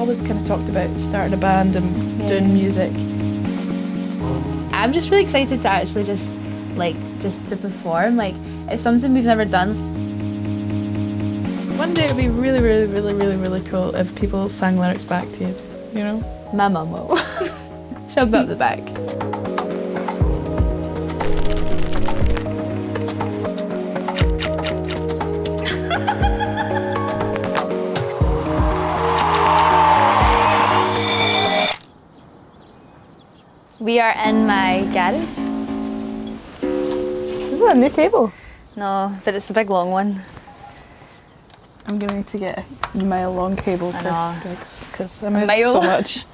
always kind of talked about starting a band and doing music. I'm just really excited to actually just to perform. Like, it's something we've never done. One day it would be really, really, really, really, really cool if people sang lyrics back to you, you know? My mum will. She'll be up the back. We are in my garage. Is that a new cable? No, but it's the big long one. I'm gonna need to get a mile long cable for gigs because I move so much.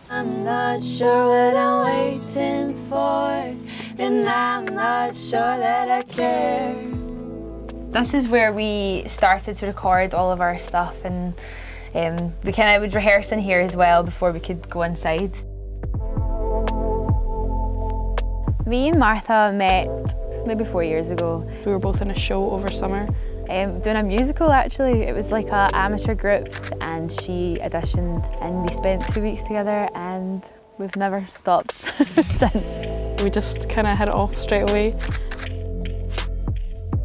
I'm not sure what I'm waiting for, and I'm not sure that I care. This is where we started to record all of our stuff, and we kind of would rehearse in here as well before we could go inside. Me and Martha met maybe 4 years ago. We were both in a show over summer. Doing a musical actually. It was like an amateur group and she auditioned and we spent 2 weeks together and we've never stopped since. We just kind of hit it off straight away.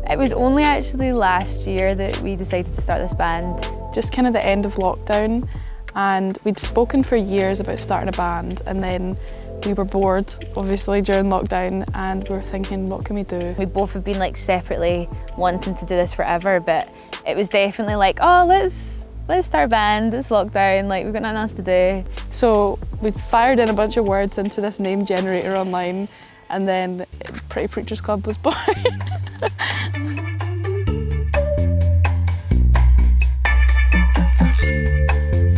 It was only actually last year that we decided to start this band. Just kind of the end of lockdown, and we'd spoken for years about starting a band, and then we were bored, obviously, during lockdown, and we were thinking, what can we do? We both have been like separately wanting to do this forever, but it was definitely like, oh, let's start a band, it's lockdown, like we've got nothing else to do. So we fired in a bunch of words into this name generator online, and then Pretty Preachers Club was born. So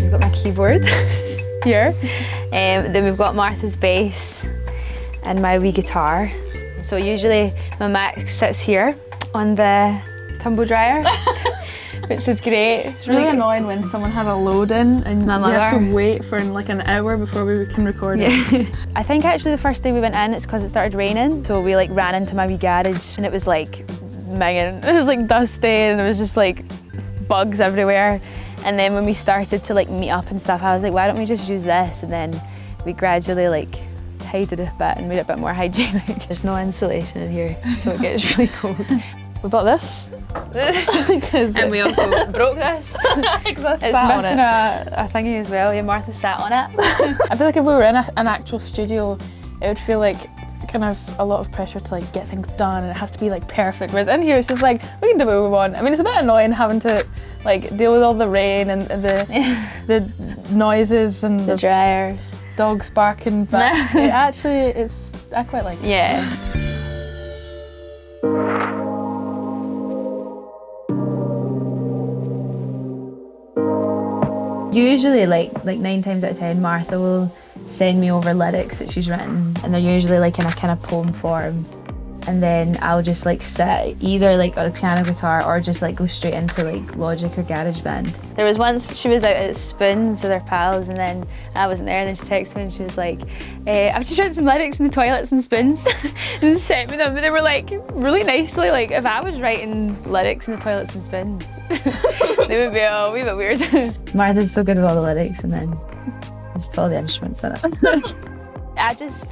we've got my keyboard here. Then we've got Martha's bass and my wee guitar. So usually my Mac sits here on the tumble dryer, which is great. It's really annoying when someone has a load in and my you have to wait for like an hour before we can record it. I think actually the first day we went in, it's because it started raining. So we like ran into my wee garage and it was like minging. It was like dusty and there was just like bugs everywhere. And then when we started to like meet up and stuff, I was like, why don't we just use this? And then we gradually like tidied it a bit and made it a bit more hygienic. There's no insulation in here, so it gets really cold. We bought this. And we also broke this. It's missing a thingy as well. Yeah, Martha sat on it. I feel like if we were in an actual studio, it would feel like kind of a lot of pressure to like get things done and it has to be like perfect. Whereas in here it's just like, we can do what we want. I mean, it's a bit annoying having to like deal with all the rain and the noises and the dryer, dogs barking, but I quite like it. Yeah. Usually like 9 times out of 10 Martha will send me over lyrics that she's written and they're usually like in a kind of poem form, and then I'll just like sit either like on the piano guitar or just like go straight into like Logic or GarageBand. There was once she was out at Spoons with her pals and then I wasn't there and then she texted me and she was like, I've just written some lyrics in the toilets and Spoons and sent me them, but they were like really nicely, like if I was writing lyrics in the toilets and Spoons they would be a wee bit weird. Martha's so good with all the lyrics and then just put all the instruments in it. I just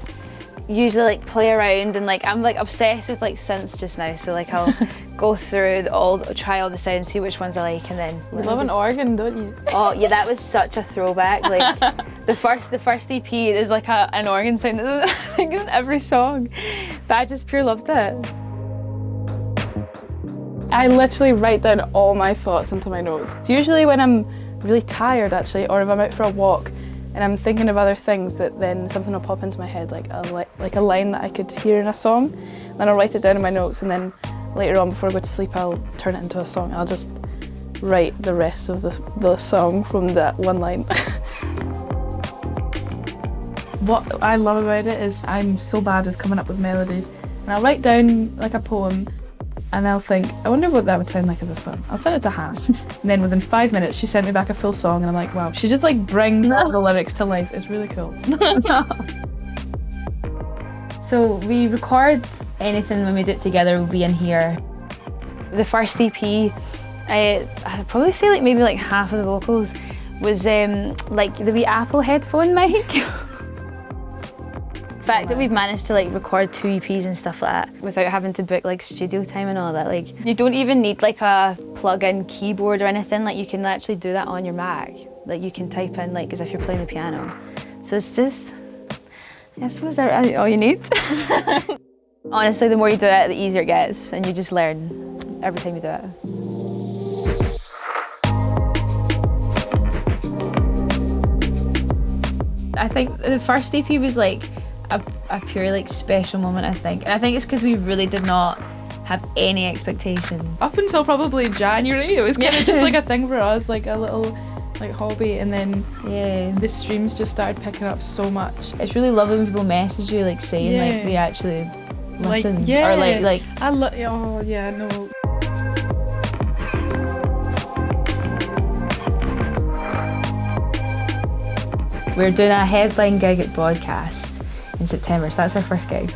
usually like play around and like I'm like obsessed with like synths just now, so like I'll go through try all the sounds, see which ones I like, and then you love an organ, don't you? Oh yeah, that was such a throwback. Like the first EP is like an organ sound I think in every song, but I just pure loved it. I literally write down all my thoughts into my notes. It's usually when I'm really tired actually, or if I'm out for a walk and I'm thinking of other things, that then something will pop into my head, like a line that I could hear in a song. Then I'll write it down in my notes, and then later on before I go to sleep I'll turn it into a song. I'll just write the rest of the song from that one line. What I love about it is I'm so bad with coming up with melodies, and I'll write down like a poem and I'll think, I wonder what that would sound like as a song. I'll send it to Hannah. And then within 5 minutes she sent me back a full song and I'm like, wow, she just like brings all the lyrics to life. It's really cool. So we record anything when we do it together will be in here. The first EP, I'd probably say like maybe like half of the vocals was like the wee Apple headphone mic. The fact that we've managed to like record 2 EPs and stuff like that without having to book like studio time and all that. Like you don't even need like a plug-in keyboard or anything. Like you can actually do that on your Mac. Like you can type in like as if you're playing the piano. So it's just, I suppose that's all you need. Honestly, the more you do it, the easier it gets, and you just learn every time you do it. I think the first EP was like a pure like special moment, I think. And I think it's because we really did not have any expectations. Up until probably January, it was kind of just like a thing for us, like a little like hobby, and then the streams just started picking up so much. It's really lovely when people message you like saying like they actually listen. Like, or like I oh yeah, no. We're doing a headline gig at Broadcast in September, so that's our first gig.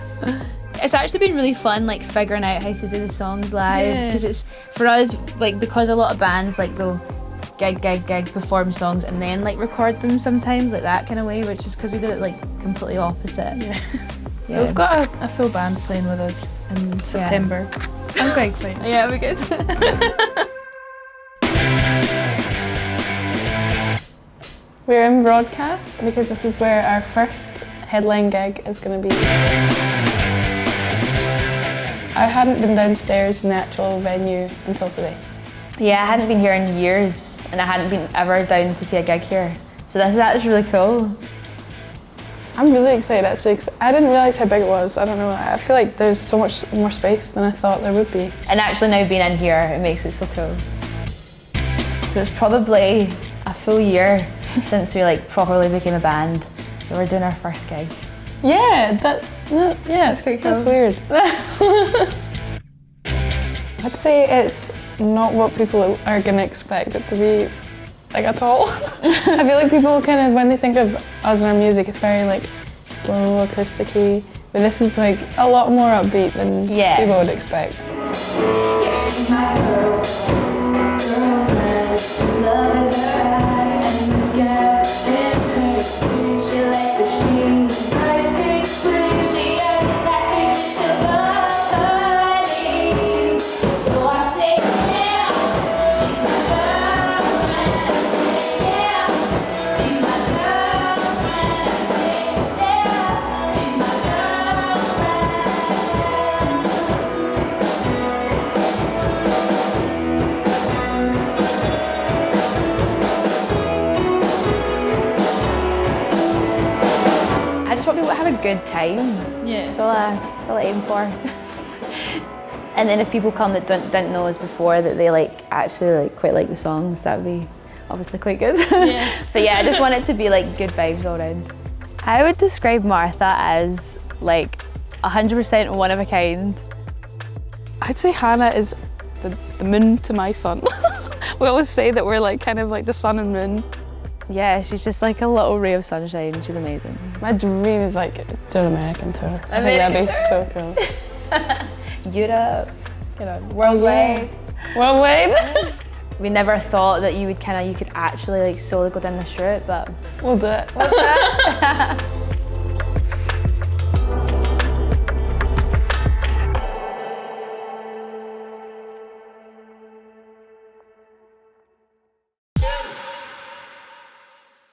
It's actually been really fun, like figuring out how to do the songs live, because it's for us like because a lot of bands like they'll gig, perform songs and then like record them sometimes like that kind of way, which is because we did it like completely opposite. Yeah. We've got a full band playing with us in September. I'm quite excited. Yeah, we're good. We're in Broadcast because this is where our first headline gig is going to be. I hadn't been downstairs in the actual venue until today. Yeah, I hadn't been here in years, and I hadn't been ever down to see a gig here. So that is really cool. I'm really excited actually, because I didn't realise how big it was. I don't know, I feel like there's so much more space than I thought there would be. And actually now being in here, it makes it so cool. So it's probably a full year since we like properly became a band that we're doing our first gig. Yeah, it's quite cool. That's weird. I'd say it's not what people are going to expect it to be, like at all. I feel like people kind of, when they think of us and our music, it's very like slow, acoustic-y, but this is like a lot more upbeat than people would expect. Yes, she's my girlfriend, loving her and gets in her. She likes to she likes big swing. She has a tattoo just above her knee. So I say, yeah, she's my girlfriend. Yeah, she's my girlfriend. Yeah, she's my girlfriend. I just want people to have a good time. Yeah. That's all I aim for. And then if people come that didn't know us before, that they like actually like quite like the songs, that would be obviously quite good. Yeah. But yeah, I just want it to be like good vibes all around. I would describe Martha as like 100% one of a kind. I'd say Hannah is the moon to my sun. We always say that we're like kind of like the sun and moon. Yeah, she's just like a little ray of sunshine. She's amazing. My dream is like to do an American tour. I think that'd be so cool. Europe, you know, worldwide. Worldwide? We never thought that you could actually like solely go down this route, but We'll do it.